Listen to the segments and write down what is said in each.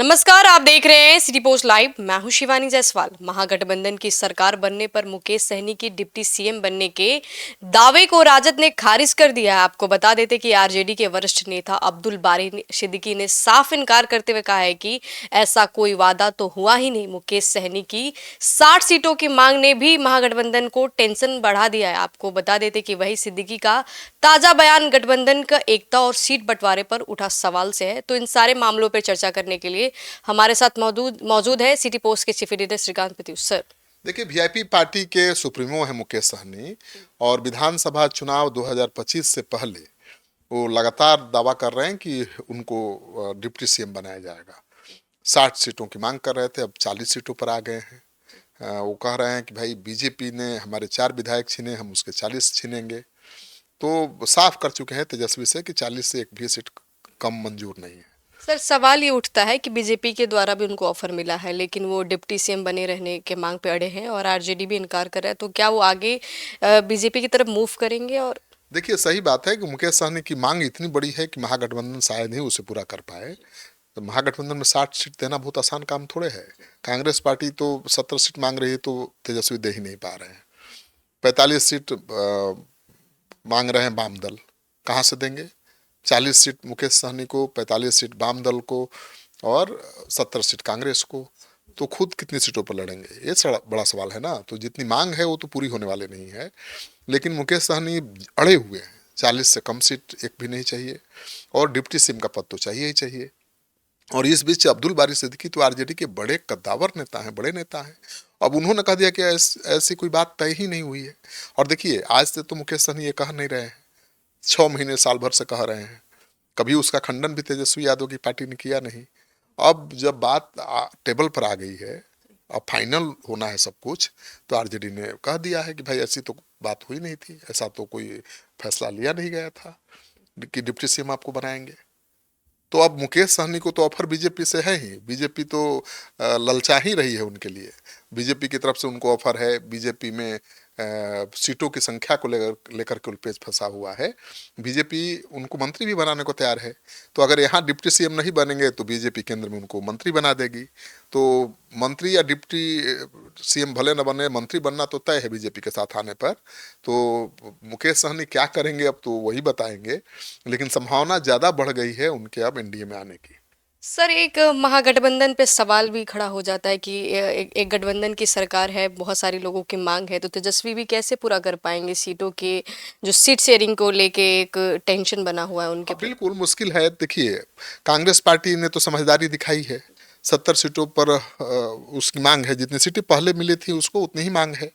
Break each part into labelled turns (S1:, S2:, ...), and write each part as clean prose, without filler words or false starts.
S1: नमस्कार, आप देख रहे हैं सिटी पोस्ट लाइव। मैं हूं शिवानी जायसवाल। महागठबंधन की सरकार बनने पर मुकेश सहनी की डिप्टी सीएम बनने के दावे को राजद ने खारिज कर दिया है। आपको बता देते कि आरजेडी के वरिष्ठ नेता अब्दुल बारी सिद्दीकी ने साफ इनकार करते हुए कहा है कि ऐसा कोई वादा तो हुआ ही नहीं। मुकेश सहनी की 60 सीटों की मांग ने भी महागठबंधन को टेंशन बढ़ा दिया है। आपको बता देते कि वही सिद्दीकी का ताजा बयान गठबंधन का एकता और सीट बंटवारे पर उठा सवाल से है। तो इन सारे मामलों पर चर्चा करने के लिए हमारे साथ मौजूद है सिटी पोस्ट के chief editor Shrikant Pratyush sir.
S2: देखिए, वीआईपी पार्टी के सुप्रीमो है मुकेश सहनी और विधानसभा चुनाव 2025 से पहले वो लगातार दावा कर रहे हैं कि उनको डिप्टी सीएम बनाया जाएगा। 60 सीटों की मांग कर रहे थे, अब 40 सीटों पर आ गए हैं। वो कह रहे हैं कि भाई बीजेपी ने हमारे 4 विधायक छीने, हम उसके 40 छीनेंगे। तो साफ कर चुके हैं तेजस्वी से कि 40 से एक भी सीट कम मंजूर नहीं है।
S1: सर, सवाल ये उठता है कि बीजेपी के द्वारा भी उनको ऑफर मिला है, लेकिन वो डिप्टी सीएम बने रहने के मांग पे अड़े हैं और आरजेडी भी इनकार कर रहा है। तो क्या वो आगे बीजेपी की तरफ मूव करेंगे? और
S2: देखिए, सही बात है कि मुकेश सहनी की मांग इतनी बड़ी है कि महागठबंधन शायद ही उसे पूरा कर पाए। तो महागठबंधन में 60 सीट देना बहुत आसान काम थोड़े है। कांग्रेस पार्टी तो 70 सीट मांग रही है, तो तेजस्वी दे ही नहीं पा रहे हैं। 45 सीट मांग रहे हैं वाम दल, कहाँ से देंगे? 40 सीट मुकेश सहनी को, 45 सीट वाम दल को और 70 सीट कांग्रेस को। तो खुद कितनी सीटों पर लड़ेंगे, ये बड़ा सवाल है ना। तो जितनी मांग है वो तो पूरी होने वाली नहीं है। लेकिन मुकेश सहनी अड़े हुए हैं, 40 से कम सीट एक भी नहीं चाहिए और डिप्टी सीएम का पद तो चाहिए ही चाहिए। और इस बीच अब्दुल बारी सिद्दीकी तो आरजेडी के बड़े कद्दावर नेता हैं, बड़े नेता हैं। अब उन्होंने कह दिया कि ऐसी कोई बात तय ही नहीं हुई है। और देखिए, आज से तो मुकेश सहनी ये कह नहीं रहे हैं, 6 महीने साल भर से कह रहे हैं। कभी उसका खंडन भी तेजस्वी यादव की पार्टी ने किया नहीं। अब जब बात टेबल पर आ गई है, अब फाइनल होना है सब कुछ, तो आरजेडी ने कह दिया है कि भाई ऐसी तो बात हुई नहीं थी, ऐसा तो कोई फैसला लिया नहीं गया था कि डिप्टी सीएम आपको बनाएंगे। तो अब मुकेश सहनी को तो ऑफर बीजेपी से है ही। बीजेपी तो ललचा ही रही है उनके लिए। बीजेपी की तरफ से उनको ऑफर है। बीजेपी में सीटों की संख्या को लेकर के उल्पेच फंसा हुआ है। बीजेपी उनको मंत्री भी बनाने को तैयार है। तो अगर यहाँ डिप्टी सीएम नहीं बनेंगे तो बीजेपी केंद्र में उनको मंत्री बना देगी। तो मंत्री या डिप्टी सीएम भले न बने, मंत्री बनना तो तय है बीजेपी के साथ आने पर। तो मुकेश सहनी क्या करेंगे अब तो वही बताएंगे, लेकिन संभावना ज़्यादा बढ़ गई है उनके अब एनडीए में आने की।
S1: सर, एक महागठबंधन पे सवाल भी खड़ा हो जाता है कि एक गठबंधन की सरकार है, बहुत सारे लोगों की मांग है, तो तेजस्वी भी कैसे पूरा कर पाएंगे सीटों के जो सीट शेयरिंग को लेके एक टेंशन बना हुआ है उनके पे।
S2: बिल्कुल मुश्किल है। देखिए, कांग्रेस पार्टी ने तो समझदारी दिखाई है। 70 सीटों पर उसकी मांग है, जितनी सीटें पहले मिली थी उसको उतनी ही मांग है।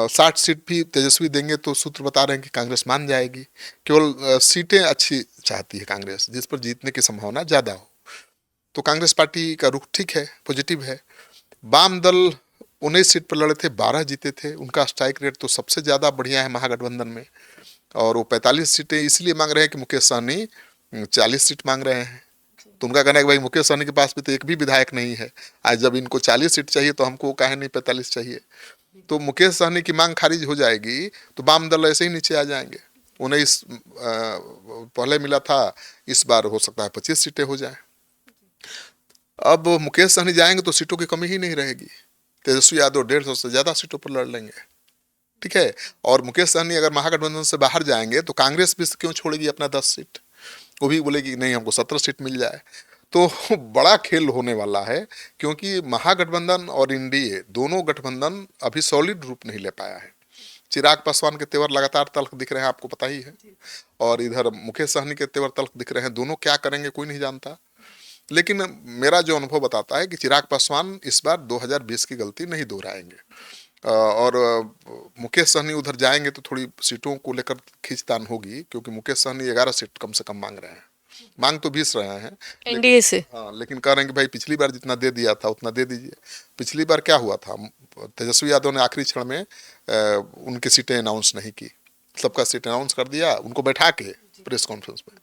S2: 60 सीट भी तेजस्वी देंगे तो सूत्र बता रहे हैं कि कांग्रेस मान जाएगी। केवल सीटें अच्छी चाहती है कांग्रेस, जिस पर जीतने की संभावना ज़्यादा हो। तो कांग्रेस पार्टी का रुख ठीक है, पॉजिटिव है। वाम दल 19 सीट पर लड़े थे, 12 जीते थे। उनका स्ट्राइक रेट तो सबसे ज़्यादा बढ़िया है महागठबंधन में। और वो 45 सीटें इसलिए मांग रहे हैं कि मुकेश सहनी 40 सीट मांग रहे हैं। तो उनका कहना है कि भाई मुकेश सहनी के पास भी तो एक भी विधायक नहीं है। आज जब इनको 40 सीट चाहिए तो हमको काहे नहीं 45 चाहिए। तो मुकेश सहनी की मांग खारिज हो जाएगी तो वाम दल ऐसे ही नीचे आ जाएंगे। 19 पहले मिला था, इस बार हो सकता है 25 सीटें हो जाए। अब मुकेश सहनी जाएंगे तो सीटों की कमी ही नहीं रहेगी। तेजस्वी यादव 150 से ज़्यादा सीटों पर लड़ लेंगे, ठीक है। और मुकेश सहनी अगर महागठबंधन से बाहर जाएंगे तो कांग्रेस भी क्यों छोड़ेगी अपना 10 सीट? वो भी बोलेगी नहीं, हमको 17 सीट मिल जाए। तो बड़ा खेल होने वाला है, क्योंकि महागठबंधन और एनडीए दोनों गठबंधन अभी सॉलिड रूप नहीं ले पाया है। चिराग पासवान के तेवर लगातार तल्ख दिख रहे हैं, आपको पता ही है। और इधर मुकेश सहनी के तेवर तल्ख दिख रहे हैं। दोनों क्या करेंगे कोई नहीं जानता। लेकिन मेरा जो अनुभव बताता है कि चिराग पासवान इस बार 2020 की गलती नहीं दोहराएंगे। और मुकेश सहनी उधर जाएंगे तो थोड़ी सीटों को लेकर खींचतान होगी, क्योंकि मुकेश सहनी 11 सीट कम से कम मांग रहे हैं। मांग तो 20 रहे हैं
S1: एनडीए से।
S2: हाँ, लेकिन कह रहे हैं कि भाई पिछली बार जितना दे दिया था उतना दे दीजिए। पिछली बार क्या हुआ था, तेजस्वी यादव ने आखिरी क्षण में उनकी सीटें अनाउंस नहीं की। सबका सीट अनाउंस कर दिया, उनको बैठा के प्रेस कॉन्फ्रेंस में,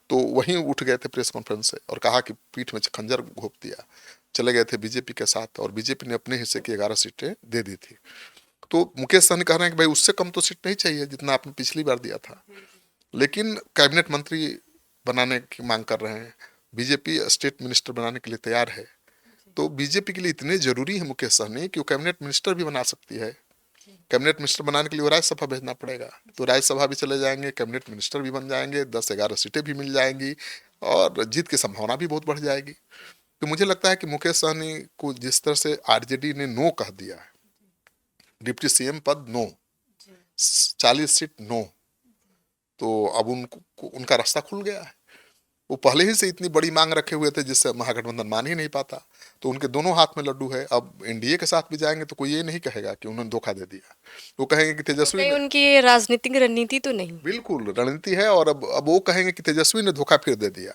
S2: तो वहीं उठ गए थे प्रेस कॉन्फ्रेंस से और कहा कि पीठ में खंजर घोंप दिया। चले गए थे बीजेपी के साथ और बीजेपी ने अपने हिस्से की 11 सीटें दे दी थी। तो मुकेश सहनी कह रहे हैं कि भाई उससे कम तो सीट नहीं चाहिए जितना आपने पिछली बार दिया था। लेकिन कैबिनेट मंत्री बनाने की मांग कर रहे हैं, बीजेपी स्टेट मिनिस्टर बनाने के लिए तैयार है, तो बीजेपी के लिए इतने जरूरी है मुकेश सहनी कि वो कैबिनेट मिनिस्टर भी बना सकती है। कैबिनेट मिनिस्टर बनाने के लिए वो राज्यसभा भेजना पड़ेगा, तो राज्यसभा भी चले जाएंगे, कैबिनेट मिनिस्टर भी बन जाएंगे, 10-11 सीटें भी मिल जाएंगी और जीत की संभावना भी बहुत बढ़ जाएगी। तो मुझे लगता है कि मुकेश सहनी को जिस तरह से आरजेडी ने नो कह दिया है, डिप्टी सीएम पद नो, 40 सीट नो, तो अब उनको उनका रास्ता खुल गया है। वो पहले ही से इतनी बड़ी मांग रखे हुए थे जिससे महागठबंधन मान ही नहीं पाता, तो उनके दोनों हाथ में लड्डू है। अब एनडीए के साथ भी जाएंगे तो कोई ये नहीं कहेगा कि उन्होंने धोखा दे दिया, वो कहेंगे कि
S1: तो
S2: तेजस्वी
S1: कहीं
S2: ने,
S1: उनकी ये राजनीतिक रणनीति तो नहीं?
S2: बिल्कुल रणनीति है। और अब वो कहेंगे कि तेजस्वी ने धोखा फिर दे दिया।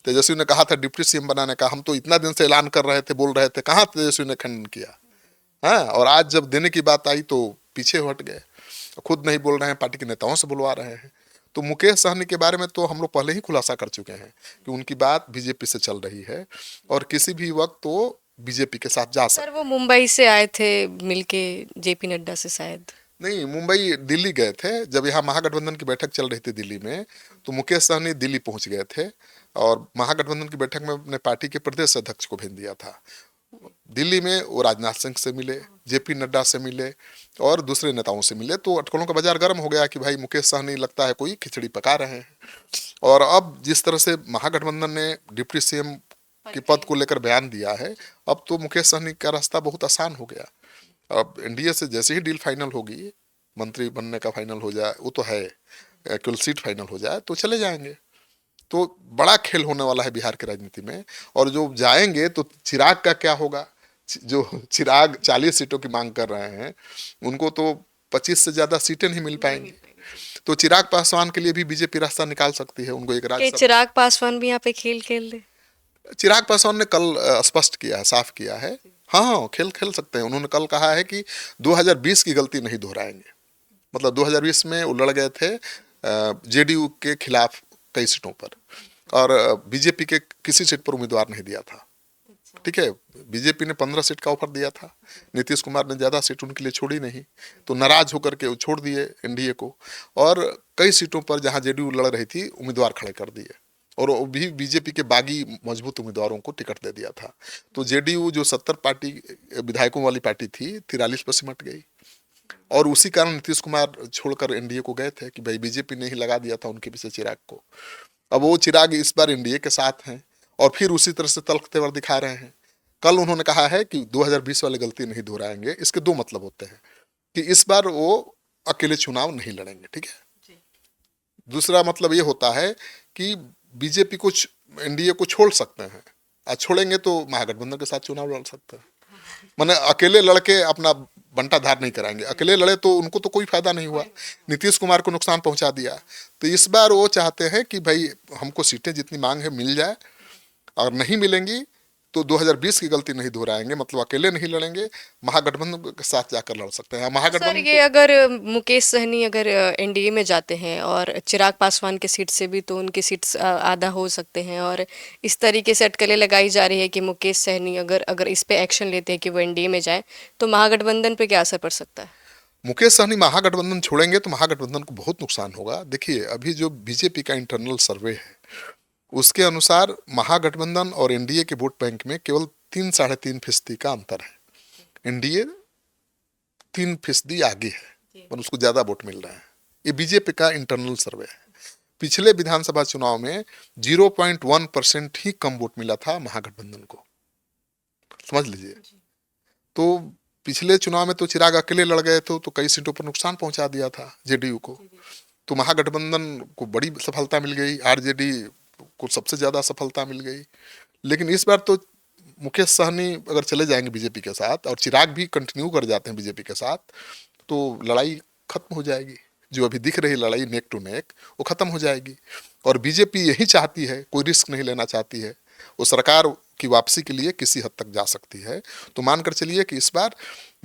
S2: तेजस्वी ने कहा था डिप्टी सीएम बनाने का, हम तो इतना दिन से ऐलान कर रहे थे, बोल रहे थे, कहाँ तेजस्वी ने खंडन किया? हाँ, और आज जब देने की बात आई तो पीछे हट गए, खुद नहीं बोल रहे हैं, पार्टी के नेताओं से बुलवा रहे हैं। तो मुकेश सहनी के बारे में तो हम लोग पहले ही खुलासा कर चुके हैं कि उनकी बात बीजेपी से चल रही है और किसी भी वक्त वो बीजेपी के साथ जा सकते।
S1: सर वो मुंबई से आए थे मिलके जेपी नड्डा से शायद?
S2: नहीं, मुंबई दिल्ली गए थे जब यहाँ महागठबंधन की बैठक चल रही थी दिल्ली में, तो मुकेश सहनी दिल्ली पहुंच गए थे और महागठबंधन की बैठक में अपने पार्टी के प्रदेश अध्यक्ष को भेज दिया था। दिल्ली में वो राजनाथ सिंह से मिले, जेपी नड्डा से मिले और दूसरे नेताओं से मिले, तो अटकलों का बाजार गर्म हो गया कि भाई मुकेश सहनी लगता है कोई खिचड़ी पका रहे हैं। और अब जिस तरह से महागठबंधन ने डिप्टी सीएम के पद को लेकर बयान दिया है, अब तो मुकेश सहनी का रास्ता बहुत आसान हो गया। अब एनडीए से जैसे ही डील फाइनल होगी, मंत्री बनने का फाइनल हो जाए, वो तो है, केवल सीट फाइनल हो जाए तो चले जाएंगे। तो बड़ा खेल होने वाला है बिहार की राजनीति में। और जो जाएंगे तो चिराग का क्या होगा? जो चिराग 40 सीटों की मांग कर रहे हैं, उनको तो 25 से ज्यादा सीटें नहीं मिल पाएंगी। तो चिराग पासवान के लिए भी बीजेपी रास्ता निकाल सकती है, उनको एक
S1: कि
S2: राज्यसभा।
S1: चिराग पासवान भी यहाँ पे खेल खेल दे?
S2: चिराग पासवान ने कल स्पष्ट किया है, साफ किया है, हाँ हाँ खेल खेल सकते हैं। उन्होंने कल कहा है कि 2020 की गलती नहीं दोहराएंगे। मतलब 2020 में वो लड़ गए थे जेडीयू के खिलाफ कई सीटों पर, और बीजेपी के किसी सीट पर उम्मीदवार नहीं दिया था। ठीक है, बीजेपी ने 15 सीट का ऑफर दिया था, नीतीश कुमार ने ज्यादा सीट उनके लिए छोड़ी नहीं, तो नाराज होकर के वो छोड़ दिए एनडीए को, और कई सीटों पर जहां जेडीयू लड़ रही थी उम्मीदवार खड़े कर दिए, और वो भी बीजेपी के बागी मजबूत उम्मीदवारों को टिकट दे दिया था। तो जेडीयू जो 70 पार्टी विधायकों वाली पार्टी थी, 43 पर सिमट गई। और उसी कारण नीतीश कुमार छोड़कर एनडीए को गए थे कि भाई बीजेपी ने ही लगा दिया था उनके पीछे चिराग को। अब वो चिराग इस बार एनडीए के साथ हैं और फिर उसी तरह से तल्ख तेवर दिखा रहे हैं। कल उन्होंने कहा है कि 2020 वाली गलती नहीं दोहराएंगे। इसके दो मतलब होते हैं कि इस बार वो अकेले चुनाव नहीं लड़ेंगे, ठीक है। दूसरा मतलब ये होता है कि बीजेपी को एनडीए को छोड़ सकते हैं, और छोड़ेंगे तो महागठबंधन के साथ चुनाव लड़ सकते हैं। माने अकेले लड़के अपना बंटाधार नहीं कराएंगे। अकेले लड़े तो उनको तो कोई फायदा नहीं हुआ, नीतीश कुमार को नुकसान पहुंचा दिया। तो इस बार वो चाहते हैं कि भाई हमको सीटें जितनी मांग है मिल जाए, और नहीं मिलेंगी तो 2020 की गलती नहीं दोहराएंगे, मतलब अकेले नहीं लड़ेंगे, महागठबंधन के साथ जाकर लड़ सकते हैं।
S1: सर
S2: महागठबंधन
S1: ये अगर मुकेश सहनी अगर एनडीए में जाते हैं और चिराग पासवान की सीट से भी तो उनकी सीट आधा हो सकते हैं, और इस तरीके से अटकलें लगाई जा रही है कि मुकेश सहनी अगर अगर इस पे एक्शन लेते हैं कि वो एनडीए में जाए तो महागठबंधन पे क्या असर पड़ सकता है?
S2: मुकेश सहनी महागठबंधन छोड़ेंगे तो महागठबंधन को बहुत नुकसान होगा। देखिए अभी जो बीजेपी का इंटरनल सर्वे है उसके अनुसार महागठबंधन और एनडीए के वोट बैंक में केवल 3-3.5% का अंतर है। एनडीए 3% आगे है, पर उसको ज्यादा वोट मिल रहे हैं। ये बीजेपी का इंटरनल सर्वे है। पिछले विधानसभा चुनाव में 0.1% ही कम वोट मिला था महागठबंधन को, समझ लीजिए। तो पिछले चुनाव में तो चिराग अकेले लड़ गए थे, तो कई सीटों पर नुकसान पहुंचा दिया था जेडीयू को। तो महागठबंधन को बड़ी सफलता मिल गई, आरजेडी को सबसे ज्यादा सफलता मिल गई। लेकिन इस बार तो मुकेश सहनी अगर चले जाएंगे बीजेपी के साथ और चिराग भी कंटिन्यू कर जाते हैं बीजेपी के साथ, तो लड़ाई खत्म हो जाएगी। जो अभी दिख रही लड़ाई नेक टू नेक, वो खत्म हो जाएगी। और बीजेपी यही चाहती है, कोई रिस्क नहीं लेना चाहती है, वो सरकार की वापसी के लिए किसी हद तक जा सकती है। तो मानकर चलिए कि इस बार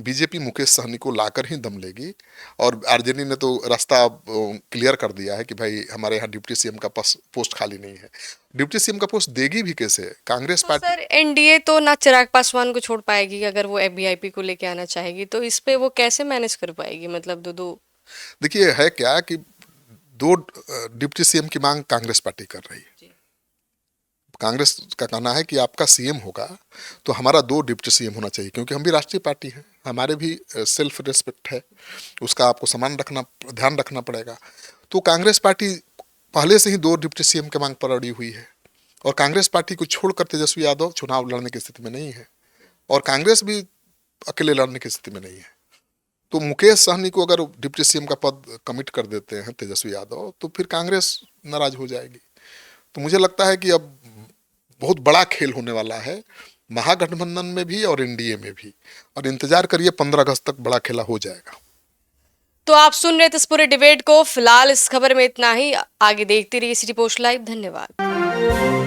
S2: बीजेपी मुकेश सहनी को लाकर ही दम लेगी। और आरजेडी ने तो रास्ता क्लियर कर दिया है कि भाई हमारे यहाँ डिप्टी सीएम का पोस्ट खाली नहीं है। डिप्टी सीएम का पोस्ट देगी भी कैसे? कांग्रेस
S1: तो
S2: पार्टी।
S1: सर एनडीए तो ना चिराग पासवान को छोड़ पाएगी, अगर वो वीआईपी को लेके आना चाहेगी तो इस पे वो कैसे मैनेज कर पाएगी? मतलब दो दो
S2: देखिए है क्या कि 2 डिप्टी सीएम की मांग कांग्रेस पार्टी कर रही है, कांग्रेस का कहना है कि आपका सीएम होगा तो हमारा 2 डिप्टी सीएम होना चाहिए, क्योंकि हम भी राष्ट्रीय पार्टी हैं, हमारे भी सेल्फ रिस्पेक्ट है, उसका आपको ध्यान रखना पड़ेगा। तो कांग्रेस पार्टी पहले से ही 2 डिप्टी सीएम के मांग पर अड़ी हुई है, और कांग्रेस पार्टी को छोड़कर तेजस्वी यादव चुनाव लड़ने की स्थिति में नहीं है, और कांग्रेस भी अकेले लड़ने की स्थिति में नहीं है। तो मुकेश सहनी को अगर डिप्टी सीएम का पद कमिट कर देते हैं तेजस्वी यादव, तो फिर कांग्रेस नाराज हो जाएगी। तो मुझे लगता है कि अब बहुत बड़ा खेल होने वाला है, महागठबंधन में भी और एनडीए में भी, और इंतजार करिए 15 अगस्त तक बड़ा खेला हो जाएगा।
S1: तो आप सुन रहे थे इस पूरे डिबेट को। फिलहाल इस खबर में इतना ही। आगे देखते रहिए सिटी पोस्ट लाइव। धन्यवाद।